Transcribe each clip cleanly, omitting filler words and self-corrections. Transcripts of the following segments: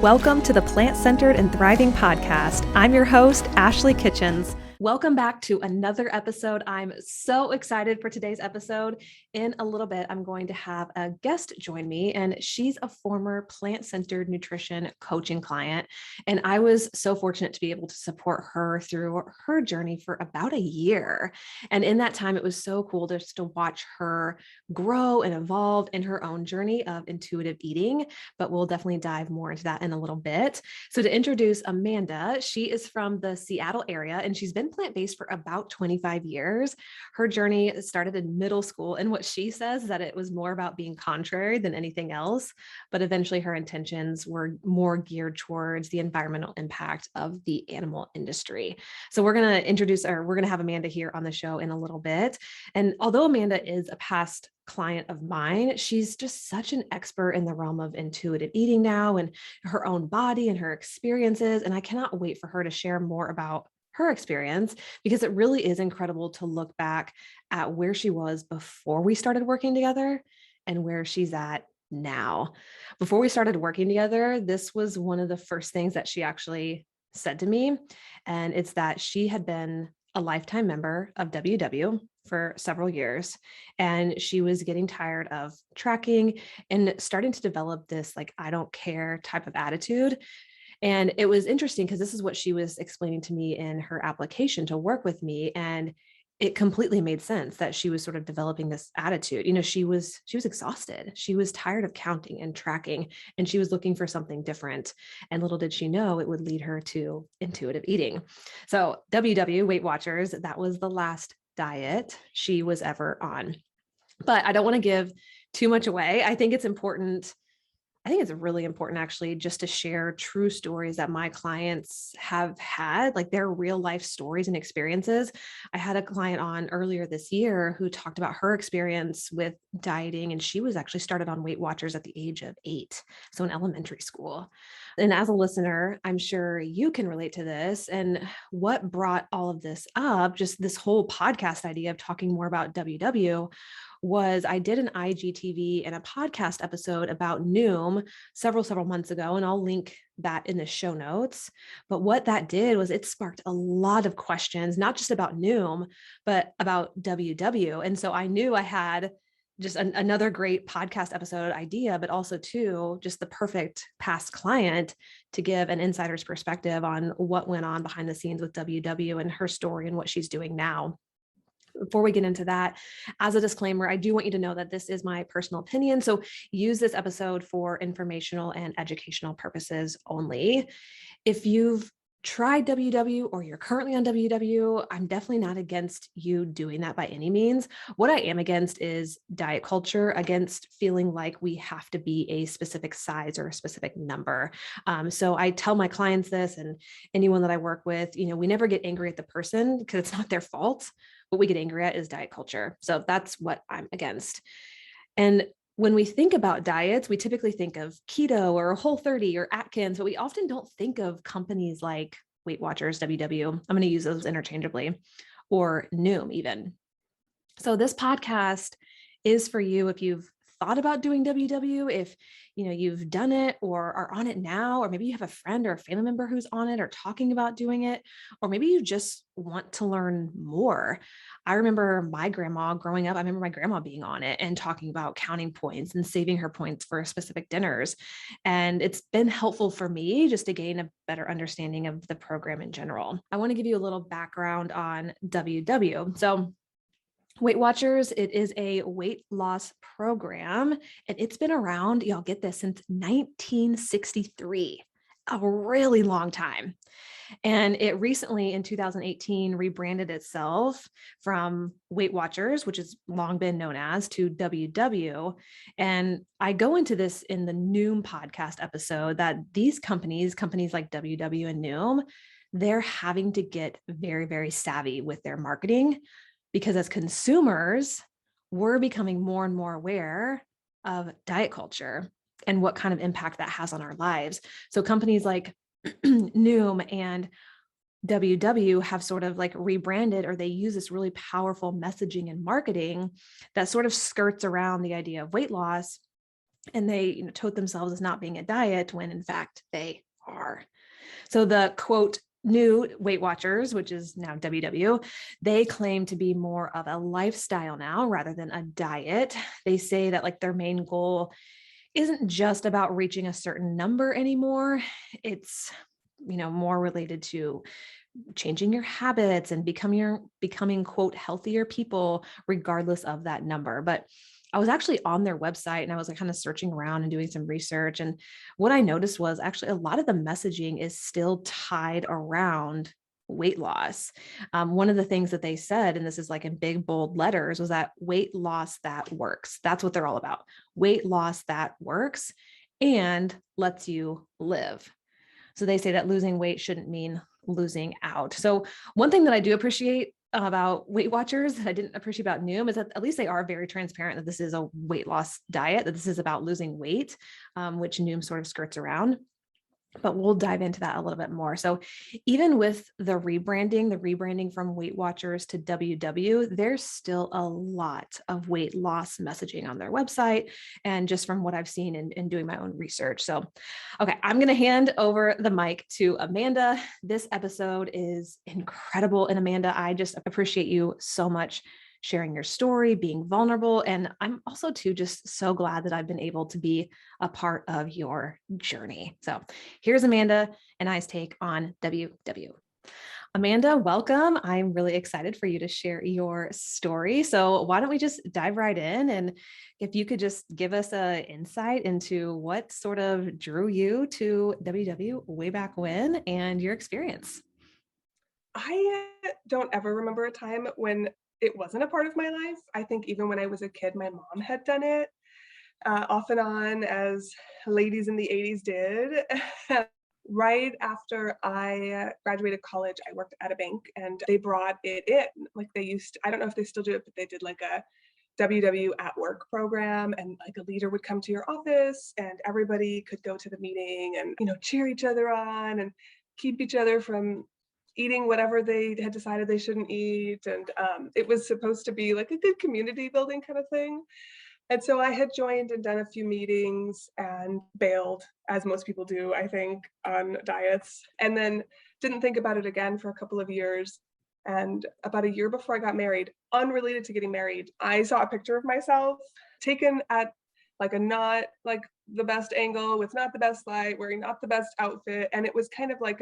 Welcome to the Plant-Centered and Thriving Podcast. I'm your host, Ashley Kitchens. Welcome back to another episode. I'm so excited for today's episode. In a little bit, I'm going to have a guest join me, and she's a former plant-centered nutrition coaching client. And I was so fortunate to be able to support her through her journey for about a year. And in that time, it was so cool just to watch her grow and evolve in her own journey of intuitive eating. But we'll definitely dive more into that in a little bit. So to introduce Amanda, she is from the Seattle area, and she's been plant-based for about 25 years. Her journey started in middle school, and what she says is that it was more about being contrary than anything else, but eventually her intentions were more geared towards the environmental impact of the animal industry. So we're going to have Amanda here on the show in a little bit. And although Amanda is a past client of mine, she's just such an expert in the realm of intuitive eating now and her own body and her experiences. And I cannot wait for her to share more about her experience, because it really is incredible to look back at where she was before we started working together and where she's at now. Before we started working together, this was one of the first things that she actually said to me. And it's that she had been a lifetime member of WW for several years, and she was getting tired of tracking and starting to develop this, like, I don't care type of attitude. And it was interesting because this is what she was explaining to me in her application to work with me. And it completely made sense that she was sort of developing this attitude. You know, she was exhausted. She was tired of counting and tracking, and she was looking for something different. And little did she know it would lead her to intuitive eating. So WW, Weight Watchers, that was the last diet she was ever on. But I don't want to give too much away. I think it's really important actually just to share true stories that my clients have had, like their real life stories and experiences. I had a client on earlier this year who talked about her experience with dieting, and she was actually started on Weight Watchers at the age of 8, so in elementary school. And as a listener, I'm sure you can relate to this. And what brought all of this up, just this whole podcast idea of talking more about WW, was I did an IGTV and a podcast episode about Noom several months ago, and I'll link that in the show notes. But what that did was it sparked a lot of questions, not just about Noom, but about WW. And so I knew I had just another great podcast episode idea, but also too, just the perfect past client to give an insider's perspective on what went on behind the scenes with WW and her story and what she's doing now. Before we get into that, as a disclaimer, I do want you to know that this is my personal opinion. So use this episode for informational and educational purposes only. If you've tried WW or you're currently on WW, I'm definitely not against you doing that by any means. What I am against is diet culture, against feeling like we have to be a specific size or a specific number. So I tell my clients this, and anyone that I work with, we never get angry at the person because it's not their fault. What we get angry at is diet culture. So that's what I'm against. And when we think about diets, we typically think of keto or Whole30 or Atkins, but we often don't think of companies like Weight Watchers, WW. I'm going to use those interchangeably, or Noom even. So this podcast is for you if you've thought about doing WW, if you've done it or are on it now, or maybe you have a friend or a family member who's on it or talking about doing it, or maybe you just want to learn more. I remember my grandma growing up. I remember my grandma being on it and talking about counting points and saving her points for specific dinners. And it's been helpful for me just to gain a better understanding of the program in general. I want to give you a little background on WW. So Weight Watchers, it is a weight loss program, and it's been around, y'all get this, since 1963, a really long time. And it recently in 2018 rebranded itself from Weight Watchers, which has long been known as, to WW. And I go into this in the Noom podcast episode that these companies like WW and Noom, they're having to get very, very savvy with their marketing, because as consumers, we're becoming more and more aware of diet culture and what kind of impact that has on our lives. So companies like Noom and WW have sort of like rebranded, or they use this really powerful messaging and marketing that sort of skirts around the idea of weight loss and they tote themselves as not being a diet when in fact they are. So the quote, new Weight Watchers, which is now WW, they claim to be more of a lifestyle now rather than a diet. They say that like their main goal isn't just about reaching a certain number anymore. It's, more related to changing your habits and becoming quote healthier people regardless of that number. But I was actually on their website and I was like kind of searching around and doing some research, and what I noticed was actually a lot of the messaging is still tied around weight loss. One of the things that they said, and this is like in big bold letters, was that weight loss that works. That's what they're all about. Weight loss that works and lets you live. So they say that losing weight shouldn't mean losing out. So one thing that I do appreciate about Weight Watchers that I didn't appreciate about Noom is that at least they are very transparent that this is a weight loss diet, that this is about losing weight, which Noom sort of skirts around. But we'll dive into that a little bit more. So even with the rebranding from Weight Watchers to WW, there's still a lot of weight loss messaging on their website. And just from what I've seen in doing my own research. So, okay, I'm going to hand over the mic to Amanda. This episode is incredible. And Amanda, I just appreciate you so much sharing your story, being vulnerable. And I'm also too just so glad that I've been able to be a part of your journey. So here's Amanda and I's take on WW. Amanda, welcome. I'm really excited for you to share your story. So why don't we just dive right in? And if you could just give us an insight into what sort of drew you to WW way back when and your experience. I don't ever remember a time when it wasn't a part of my life. I think even when I was a kid, my mom had done it off and on, as ladies in the 80s did. Right after I graduated college, I worked at a bank and they brought it in. Like they used to, I don't know if they still do it, but they did like a WW at work program, and like a leader would come to your office and everybody could go to the meeting and, cheer each other on and keep each other from eating whatever they had decided they shouldn't eat. And it was supposed to be like a good community building kind of thing. And so I had joined and done a few meetings and bailed, as most people do, I think, on diets, and then didn't think about it again for a couple of years. And about a year before I got married, unrelated to getting married, I saw a picture of myself taken at like a not like the best angle with not the best light, wearing not the best outfit. And it was kind of like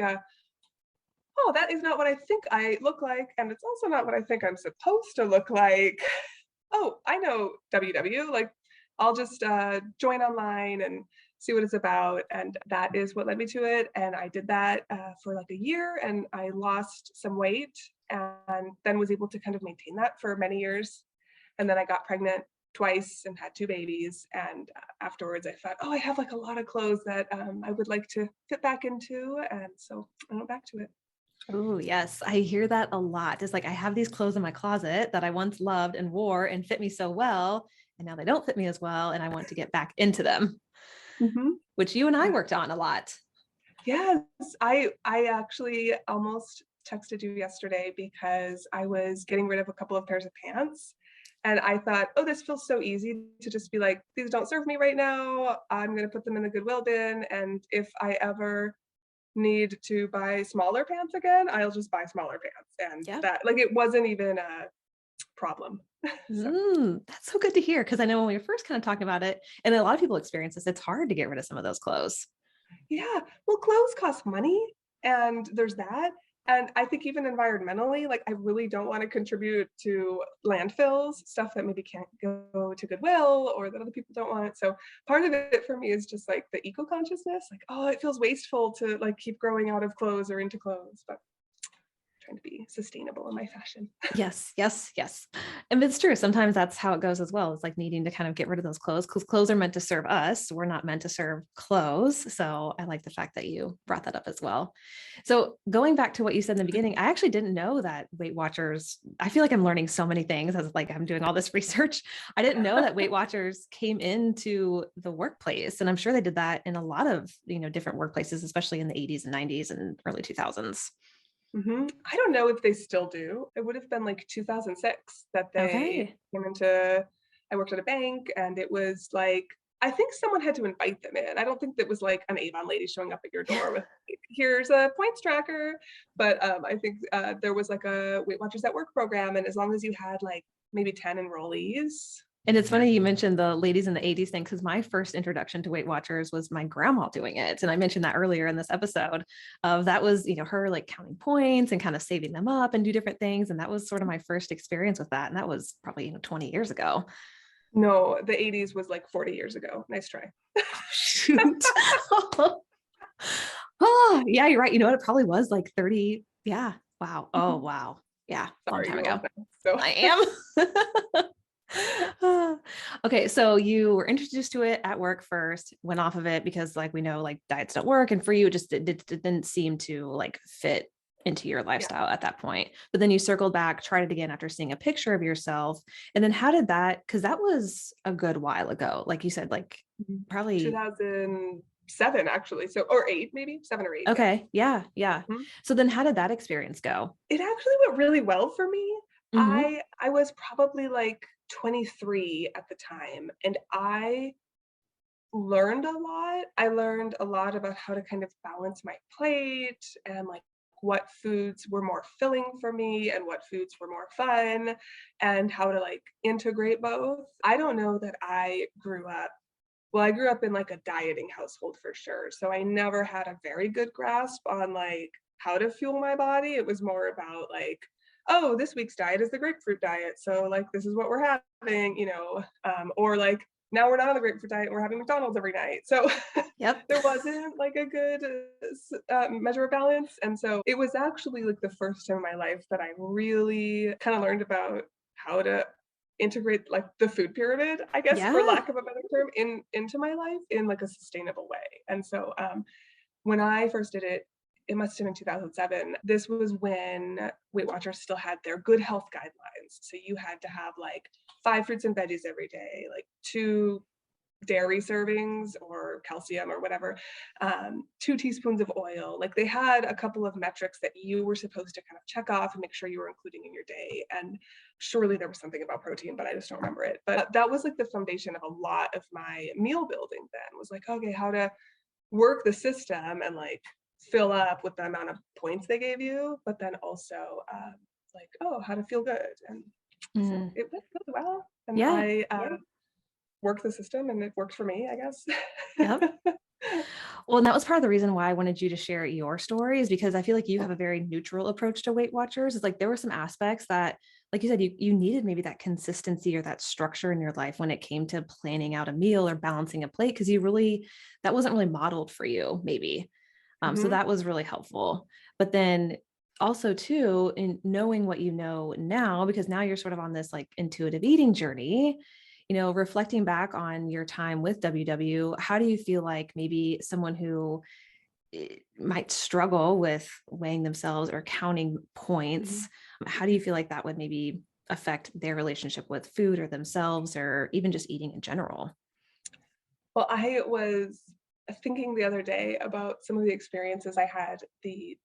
oh, that is not what I think I look like. And it's also not what I think I'm supposed to look like. Oh, I know WW. Like, I'll just join online and see what it's about. And that is what led me to it. And I did that for like a year, and I lost some weight and then was able to kind of maintain that for many years. And then I got pregnant twice and had two babies. And afterwards, I thought, oh, I have like a lot of clothes that I would like to fit back into. And so I went back to it. Oh, yes. I hear that a lot. It's like I have these clothes in my closet that I once loved and wore and fit me so well, and now they don't fit me as well, and I want to get back into them, Mm-hmm. which you and I worked on a lot. Yes, I actually almost texted you yesterday because I was getting rid of a couple of pairs of pants. And I thought, oh, this feels so easy to just be like, these don't serve me right now. I'm going to put them in the Goodwill bin. And if I ever need to buy smaller pants again, I'll just buy smaller pants. And Yeah. that, like, it wasn't even a problem. So. That's so good to hear. Cause I know when we were first kind of talking about it, and a lot of people experience this, it's hard to get rid of some of those clothes. Yeah, well, clothes cost money, and there's that. And I think even environmentally, like I really don't want to contribute to landfills, stuff that maybe can't go to Goodwill or that other people don't want. So part of it for me is just like the eco consciousness, like, oh, it feels wasteful to like keep growing out of clothes or into clothes, but trying to be sustainable in my fashion. Yes, yes, yes. And it's true. Sometimes that's how it goes as well. It's like needing to kind of get rid of those clothes because clothes are meant to serve us. We're not meant to serve clothes. So I like the fact that you brought that up as well. So going back to what you said in the beginning, I actually didn't know that Weight Watchers, I feel like I'm learning so many things as like I'm doing all this research. I didn't know that Weight Watchers came into the workplace. And I'm sure they did that in a lot of, different workplaces, especially in the 80s and 90s and early 2000s. I don't know if they still do. It would have been like 2006 that they Okay. came into. I worked at a bank, and it was like I think someone had to invite them in. I don't think that was like an Avon lady showing up at your door with, here's a points tracker. But I think there was like a Weight Watchers at Work program. And as long as you had like maybe 10 enrollees. And it's funny you mentioned the ladies in the 80s thing, because my first introduction to Weight Watchers was my grandma doing it. And I mentioned that earlier in this episode of that was, her like counting points and kind of saving them up and do different things. And that was sort of my first experience with that. And that was probably, 20 years ago. No, the 80s was like 40 years ago. Nice try. Shoot. Oh, yeah, you're right. You know what? It probably was like 30. Yeah. Wow. Oh, wow. Yeah. Long Sorry, time you're ago. old now, so. I am. Okay. So you were introduced to it at work first, went off of it because like we know like diets don't work. And for you, it didn't seem to like fit into your lifestyle at that point. But then you circled back, tried it again after seeing a picture of yourself. And then how did that, because that was a good while ago, like you said, like probably 2007 actually. So, or 8, maybe 7 or 8. okay. Yeah. Mhm. So then how did that experience go? It actually went really well for me. Mm-hmm. I was probably like 23 at the time, and I learned a lot. I learned a lot about how to kind of balance my plate and like what foods were more filling for me and what foods were more fun and how to like integrate both. I don't know that I grew up well, I grew up in like a dieting household for sure. So I never had a very good grasp on like how to fuel my body. It was more about like, oh, this week's diet is the grapefruit diet. So like this is what we're having, or like now we're not on the grapefruit diet and we're having McDonald's every night. So Yep. there wasn't like a good measure of balance. And so it was actually like the first time in my life that I really kind of learned about how to integrate like the food pyramid, I guess, for Yeah. lack of a better term, into my life in like a sustainable way. And so when I first did it, it must have been 2007. This was when Weight Watchers still had their good health guidelines. So you had to have like 5 fruits and veggies every day, like 2 dairy servings or calcium or whatever, 2 teaspoons of oil. Like they had a couple of metrics that you were supposed to kind of check off and make sure you were including in your day. And surely there was something about protein, but I just don't remember it. But that was like the foundation of a lot of my meal building then was like, okay, how to work the system and like fill up with the amount of points they gave you, but then also like, oh, how to feel good. And so Mm. it went really well. And Yeah. I work the system and it worked for me, I guess. Yep. Well, and that was part of the reason why I wanted you to share your story is because I feel like you have a very neutral approach to Weight Watchers. It's like there were some aspects that, like you said, you needed maybe that consistency or that structure in your life when it came to planning out a meal or balancing a plate, because that wasn't really modeled for you, maybe. So Mhm. that was really helpful. But then also too, in knowing what you know now, because now you're sort of on this like intuitive eating journey, reflecting back on your time with WW, how do you feel like maybe someone who might struggle with weighing themselves or counting Mhm. points, how do you feel like that would maybe affect their relationship with food or themselves or even just eating in general? Well, I was thinking the other day about some of the experiences I had the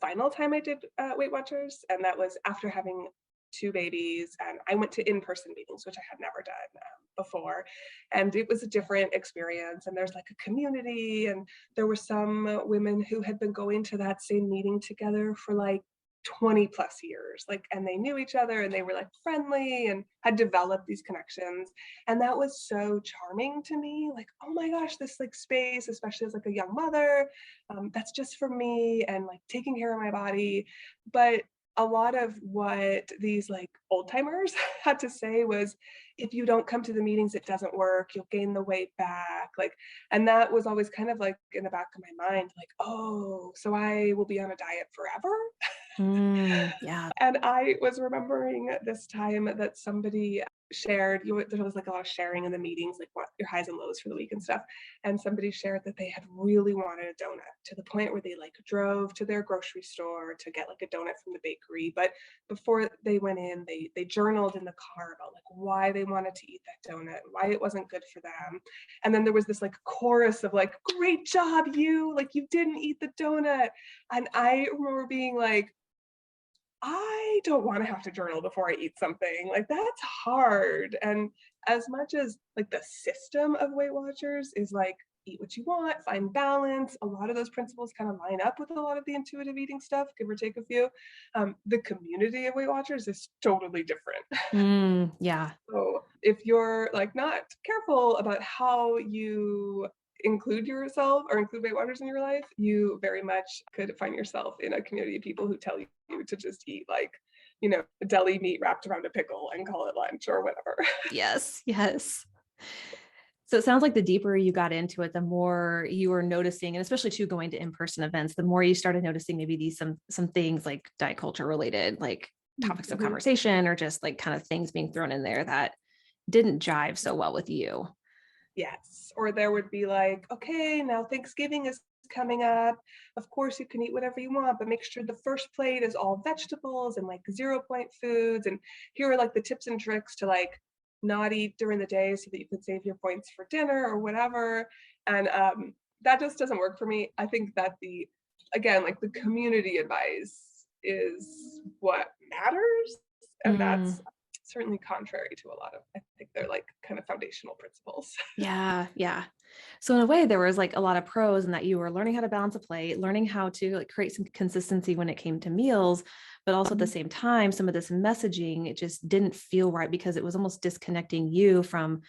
final time I did Weight Watchers, and that was after having 2 babies, and I went to in-person meetings, which I had never done before, and it was a different experience. And there's like a community, and there were some women who had been going to that same meeting together for like 20 plus years, like, and they knew each other and they were like friendly and had developed these connections. And that was so charming to me, like, oh my gosh, this like space, especially as like a young mother, that's just for me and like taking care of my body. But a lot of what these like old timers had to say was, if you don't come to the meetings, it doesn't work, you'll gain the weight back, like. And that was always kind of like in the back of my mind, like, oh, so I will be on a diet forever. Yeah. And I was remembering this time that somebody shared, there was like a lot of sharing in the meetings, like what your highs and lows for the week and stuff. And somebody shared that they had really wanted a donut to the point where they like drove to their grocery store to get like a donut from the bakery. But before they went in, they journaled in the car about like why they wanted to eat that donut, why it wasn't good for them. And then there was this like chorus of like, great job, you, like you didn't eat the donut. And I remember being like, I don't want to have to journal before I eat something. Like that's hard. And as much as like the system of Weight Watchers is like eat what you want, find balance, a lot of those principles kind of line up with a lot of the intuitive eating stuff, give or take a few. The community of Weight Watchers is totally different. Yeah. So if you're like not careful about how you include yourself or include Weight Watchers in your life, you very much could find yourself in a community of people who tell you to just eat like, deli meat wrapped around a pickle and call it lunch or whatever. Yes. Yes. So it sounds like the deeper you got into it, the more you were noticing, and especially too going to in-person events, the more you started noticing maybe some things like diet culture related, like topics of Mhm. conversation or just like kind of things being thrown in there that didn't jive so well with you. Yes. Or there would be like, okay, now Thanksgiving is coming up. Of course, you can eat whatever you want, but make sure the first plate is all vegetables and like 0 point foods. And here are like the tips and tricks to like not eat during the day so that you can save your points for dinner or whatever. And that just doesn't work for me. I think that again, like the community advice is what matters. And Mm, that's certainly contrary to a lot of, I think they're like kind of foundational principles. yeah. Yeah. So in a way, there was like a lot of pros in that you were learning how to balance a plate, learning how to like create some consistency when it came to meals, but also at the Mhm. same time, some of this messaging, it just didn't feel right because it was almost disconnecting you from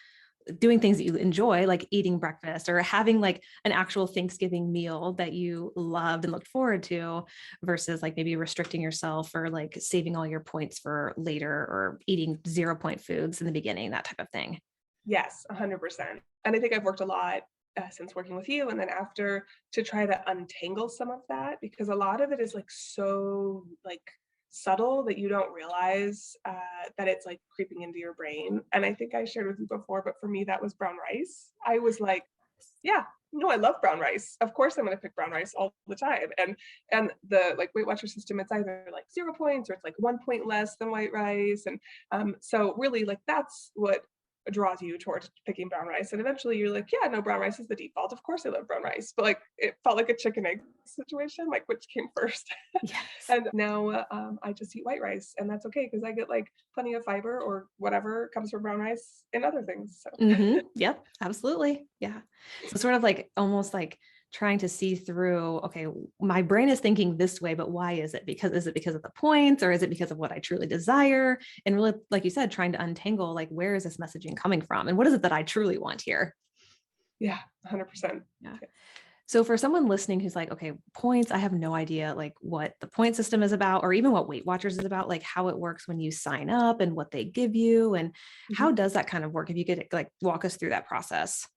doing things that you enjoy, like eating breakfast or having like an actual Thanksgiving meal that you loved and looked forward to versus like maybe restricting yourself or like saving all your points for later or eating 0 point foods in the beginning, that type of thing. Yes, 100%. And I think I've worked a lot since working with you and then after to try to untangle some of that because a lot of it is like so like subtle that you don't realize that it's like creeping into your brain. And I think I shared with you before, but for me, that was brown rice. I was like, yeah, no, I love brown rice. Of course I'm gonna pick brown rice all the time. And the like Weight Watcher system, it's either like 0 points or it's like 1 point less than white rice. And so really like that's what draws you towards picking brown rice. And eventually you're like, yeah, no, brown rice is the default. Of course I love brown rice. But like it felt like a chicken egg situation, like which came first. Yes. And now I just eat white rice and that's okay because I get like plenty of fiber or whatever comes from brown rice and other things. So Yep, absolutely. Yeah. So sort of like almost like trying to see through, okay, my brain is thinking this way, but why is it? Because is it because of the points or is it because of what I truly desire? And really, like you said, trying to untangle like where is this messaging coming from? And what is it that I truly want here? yeah, 100%. Yeah. Yes. So for someone listening who's like, okay, points, I have no idea like what the point system is about, or even what Weight Watchers is about, like how it works when you sign up and what they give you, and how Mhm. does that kind of work? If you could like walk us through that process.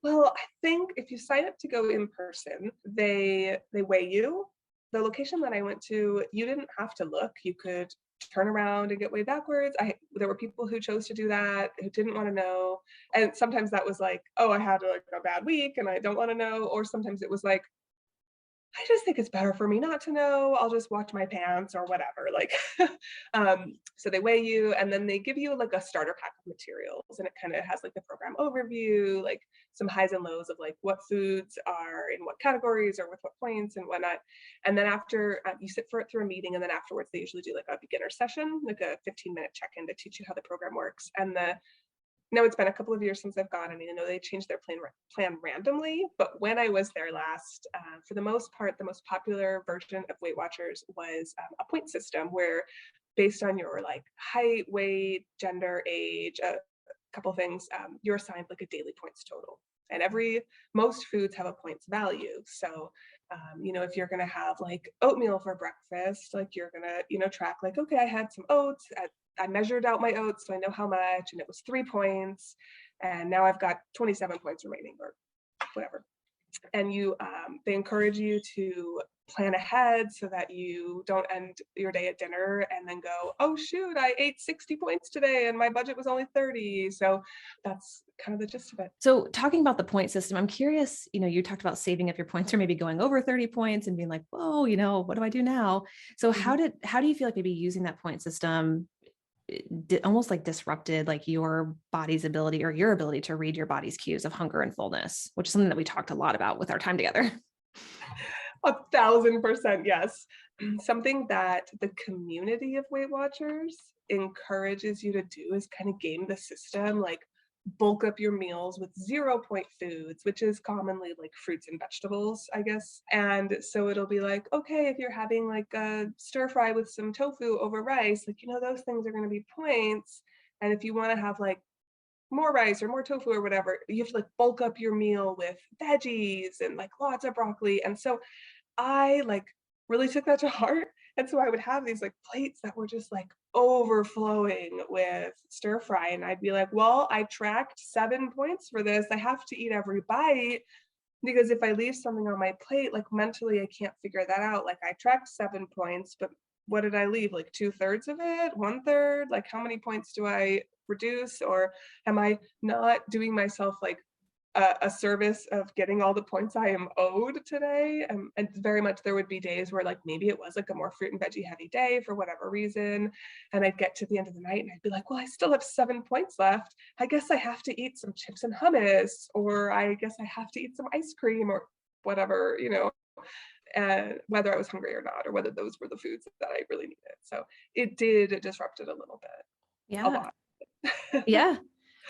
Well, I think if you sign up to go in person, they weigh you. The location that I went to, you didn't have to look. You could turn around and get weighed backwards. There were people who chose to do that, who didn't want to know. And sometimes that was like, oh, I had like a bad week and I don't want to know. Or sometimes it was like, I just think it's better for me not to know. I'll just watch my pants or whatever. Like, so they weigh you and then they give you like a starter pack of materials and it kind of has like the program overview, like some highs and lows of like what foods are in what categories or with what points and whatnot. And then after you sit for it through a meeting and then afterwards they usually do like a beginner session, like a 15-minute check-in to teach you how the program works. And no, it's been a couple of years since I've gone. I mean, I know they changed their plan randomly, but when I was there last, for the most part, the most popular version of Weight Watchers was a point system where, based on your like height, weight, gender, age, a couple things, you're assigned like a daily points total. And most foods have a points value. So, if you're gonna have like oatmeal for breakfast, like you're gonna, track like, okay, I had some oats. I measured out my oats, so I know how much, and it was 3 points. And now I've got 27 points remaining, or whatever. And they encourage you to plan ahead so that you don't end your day at dinner and then go, oh shoot, I ate 60 points today and my budget was only 30. So that's kind of the gist of it. So talking about the point system, I'm curious, you talked about saving up your points or maybe going over 30 points and being like, whoa, what do I do now? So Mhm. how do you feel like maybe using that point system almost like disrupted like your body's ability or your ability to read your body's cues of hunger and fullness, which is something that we talked a lot about with our time together? 1,000% yes. something that the community of Weight Watchers encourages you to do is kind of game the system, like bulk up your meals with 0 point foods, which is commonly like fruits and vegetables, I guess. And so it'll be like, okay, if you're having like a stir fry with some tofu over rice, like, those things are going to be points. And if you want to have like more rice or more tofu or whatever, you have to like bulk up your meal with veggies and like lots of broccoli. And so I, like, really took that to heart, and so I would have these, like, plates that were just, like, overflowing with stir fry, and I'd be like, "Well, I tracked 7 points for this, I have to eat every bite, because if I leave something on my plate, like, mentally, I can't figure that out, like, I tracked 7 points, but what did I leave, like, 2/3 of it? 1/3? Like, how many points do I reduce, or am I not doing myself, like, a service of getting all the points I am owed today. And very much there would be days where like maybe it was like a more fruit and veggie heavy day for whatever reason. And I'd get to the end of the night and I'd be like, well, I still have 7 points left. I guess I have to eat some chips and hummus, or I guess I have to eat some ice cream or whatever, and whether I was hungry or not, or whether those were the foods that I really needed. So it did disrupt it a little bit, a Yeah. lot. Yeah.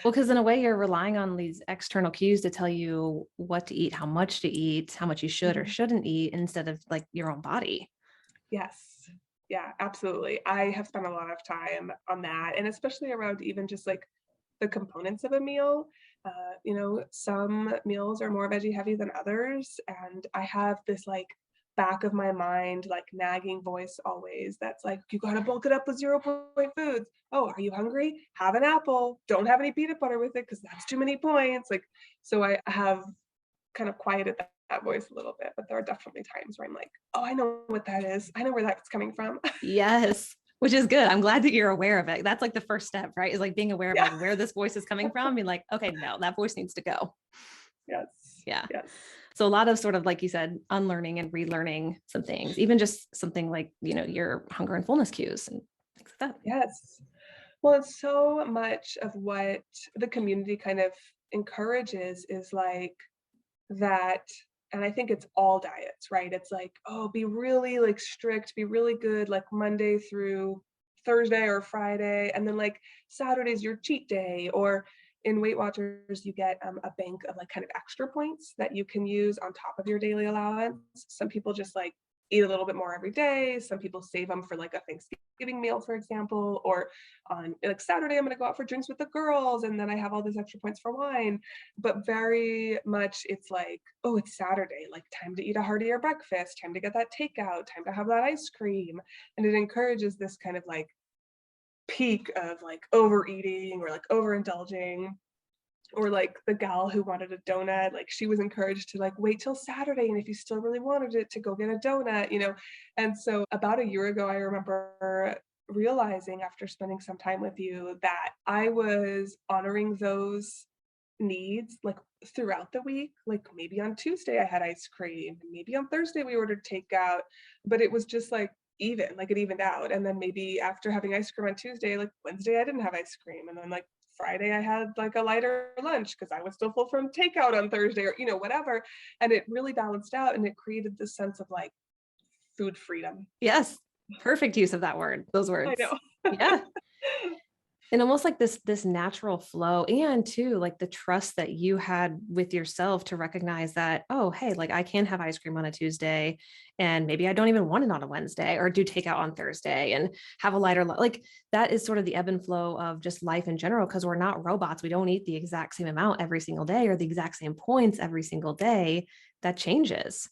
Well, because in a way you're relying on these external cues to tell you what to eat, how much to eat, how much you should or Mhm. shouldn't eat instead of like your own body. Yes. Yeah, absolutely. I have spent a lot of time on that, and especially around even just like the components of a meal. Some meals are more veggie heavy than others, and I have this like back of my mind, like nagging voice always that's like, you gotta bulk it up with 0 point foods. Oh, are you hungry? Have an apple. Don't have any peanut butter with it because that's too many points. Like, so I have kind of quieted that voice a little bit, but there are definitely times where I'm like, "Oh, I know what that is. I know where that's coming from." Yes, which is good. I'm glad that you're aware of it. That's like the first step, right? Is like being aware of Yeah. like where this voice is coming from. Being like, okay, no, that voice needs to go. Yes. Yeah. Yes. So a lot of sort of like you said, unlearning and relearning some things, even just something like, your hunger and fullness cues and things like that. Yes. Well, it's so much of what the community kind of encourages is like that, and I think it's all diets, right? It's like, "Oh, be really, like, strict, be really good, like, Monday through Thursday or Friday, and then, like, Saturday's your cheat day," or in Weight Watchers, you get, a bank of, like, kind of extra points that you can use on top of your daily allowance. Some people just, like, eat a little bit more every day. Some people save them for, like, a Thanksgiving meal, for example, or on, like, Saturday, I'm gonna go out for drinks with the girls, and then I have all these extra points for wine. But very much it's like, oh, it's Saturday, like time to eat a heartier breakfast, time to get that takeout, time to have that ice cream. And it encourages this kind of like peak of like overeating or like overindulging. Or like the gal who wanted a donut, like she was encouraged to like wait till Saturday. And if you still really wanted it, to go get a donut. And so about a year ago, I remember realizing after spending some time with you that I was honoring those needs like throughout the week. Like maybe on Tuesday I had ice cream, and maybe on Thursday we ordered takeout, but it was just like even, like it evened out. And then maybe after having ice cream on Tuesday, like Wednesday I didn't have ice cream. And then like Friday I had like a lighter lunch because I was still full from takeout on Thursday or whatever. And it really balanced out and it created this sense of like food freedom. Yes. Perfect use of those I words. know. Yeah. And almost like this natural flow, and too like the trust that you had with yourself to recognize that, oh hey, like I can have ice cream on a Tuesday, and maybe I don't even want it on a Wednesday, or do takeout on Thursday and have a lighter like that is sort of the ebb and flow of just life in general, because we're not robots. We don't eat the exact same amount every single day or the exact same points every single day. That changes.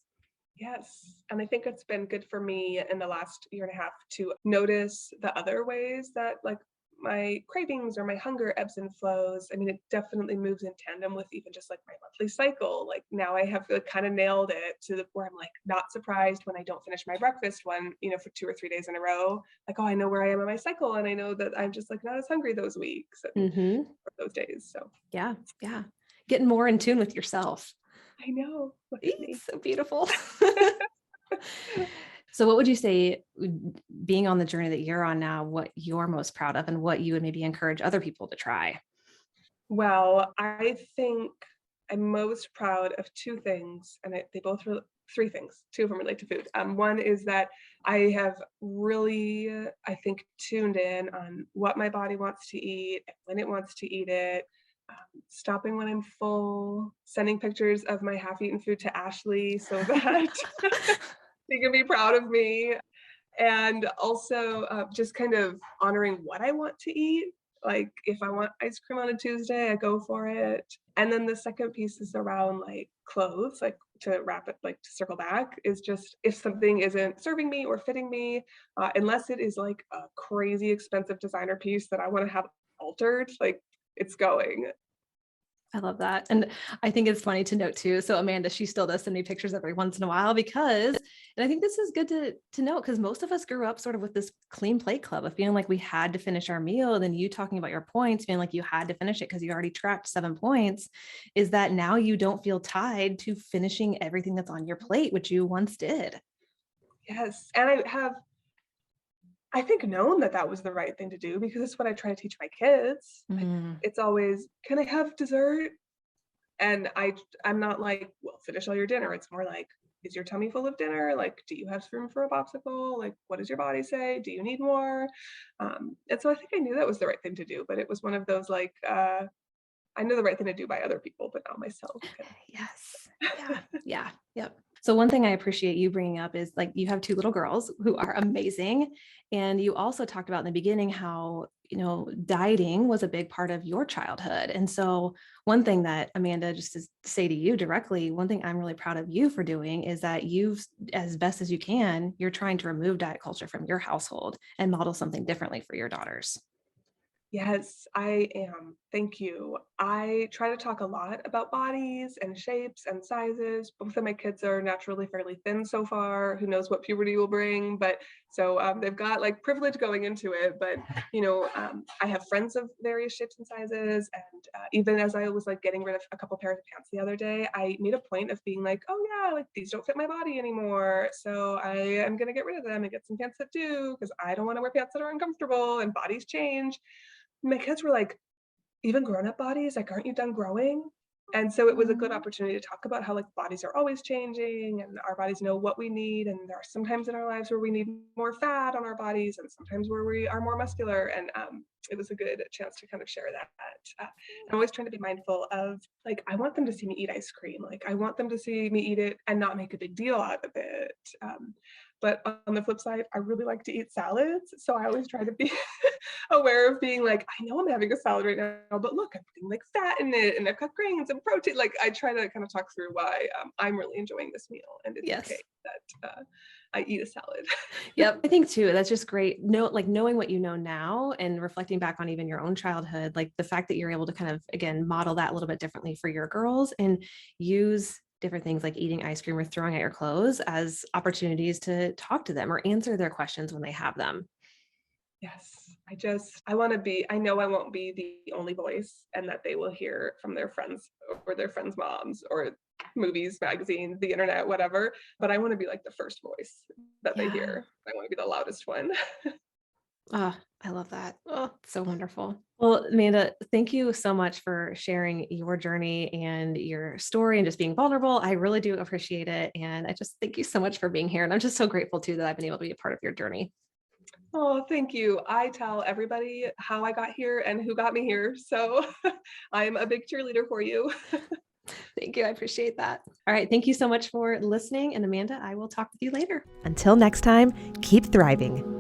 Yes. And I think it's been good for me in the last year and a half to notice the other ways that like my cravings or my hunger ebbs and flows. I mean, it definitely moves in tandem with even just like my monthly cycle. Like now I have like, kind of nailed it to the where I'm like not surprised when I don't finish my breakfast one, for 2 or 3 days in a row. Like, oh, I know where I am in my cycle, and I know that I'm just like not as hungry those weeks and Mm-hmm. or those days. So Yeah. Yeah. Getting more in tune with yourself. I know. Look at It's me. so beautiful. So what would you say, being on the journey that you're on now, what you're most proud of and what you would maybe encourage other people to try? Well, I think I'm most proud of two things, and they both three things. Two of them relate to food. One is that I have really, I think, tuned in on what my body wants to eat and when it wants to eat it. Stopping when I'm full, sending pictures of my half-eaten food to Ashley so that she can be proud of me. And also, just kind of honoring what I want to eat. Like, if I want ice cream on a Tuesday, I go for it. And then the second piece is around, like, clothes, like, to wrap it like, to circle back, is just if something isn't serving me or fitting me, unless it is, like, a crazy expensive designer piece that I wanna have altered, like, it's going. I love that. And I think it's funny to note too. So Amanda, she still does send me pictures every once in a while because, and I think this is good to note because most of us grew up sort of with this clean plate club of feeling like we had to finish our meal. And then you talking about your points, feeling like you had to finish it because you already tracked 7 points, is that now you don't feel tied to finishing everything that's on your plate, which you once did. Yes, and I think known that that was the right thing to do because it's what I try to teach my kids. Like, Mm. it's always, "Can I have dessert?" And I'm not like, "Well, finish all your dinner." It's more like, "Is your tummy full of dinner? Like, do you have room for a popsicle? Like, what does your body say? Do you need more?" And so I think I knew that was the right thing to do, but it was one of those, like, I know the right thing to do by other people, but not myself kind Yes. of. Yeah. Yeah. Yep. So one thing I appreciate you bringing up is like you have 2 little girls who are amazing, and you also talked about in the beginning how, dieting was a big part of your childhood. And so one thing that Amanda, just to say to you directly, one thing I'm really proud of you for doing is that you've, as best as you can, you're trying to remove diet culture from your household and model something differently for your daughters. Yes, I am. Thank you. I try to talk a lot about bodies and shapes and sizes. Both of my kids are naturally fairly thin so far. Who knows what puberty will bring? But so they've got like privilege going into it. But I have friends of various shapes and sizes. And even as I was like getting rid of a couple pairs of pants the other day, I made a point of being like, oh yeah, like these don't fit my body anymore. So I am gonna get rid of them and get some pants that do because I don't want to wear pants that are uncomfortable and bodies change. My kids were like, "Even grown-up bodies? Like, aren't you done growing?" And so it was a good Mhm. opportunity to talk about how, like, bodies are always changing and our bodies know what we need, and there are some times in our lives where we need more fat on our bodies and sometimes where we are more muscular, and, it was a good chance to kind of share that. I'm always trying to be mindful of, like, I want them to see me eat ice cream, like, I want them to see me eat it and not make a big deal out of it, but on the flip side, I really like to eat salads, so I always try to be aware of being like, I know I'm having a salad right now, but look, I'm putting like fat in it and I've got grains and protein. Like I try to kind of talk through why I'm really enjoying this meal and it's okay Yes. that I eat a salad. Yep. I think too, that's just great. Like knowing what you know now and reflecting back on even your own childhood, like the fact that you're able to kind of, again, model that a little bit differently for your girls and use different things like eating ice cream or throwing out your clothes as opportunities to talk to them or answer their questions when they have them. Yes, I want to be, I know I won't be the only voice and that they will hear from their friends or their friends' moms or movies, magazines, the internet, whatever. But I want to be like the first voice that they Yeah. hear. I want to be the loudest one. Oh, I love that. Oh, so wonderful. Well, Amanda, thank you so much for sharing your journey and your story and just being vulnerable. I really do appreciate it. And I just thank you so much for being here. And I'm just so grateful too that I've been able to be a part of your journey. Oh, thank you. I tell everybody how I got here and who got me here. So I'm a big cheerleader for you. Thank you. I appreciate that. All right. Thank you so much for listening. And Amanda, I will talk with you later. Until next time, keep thriving.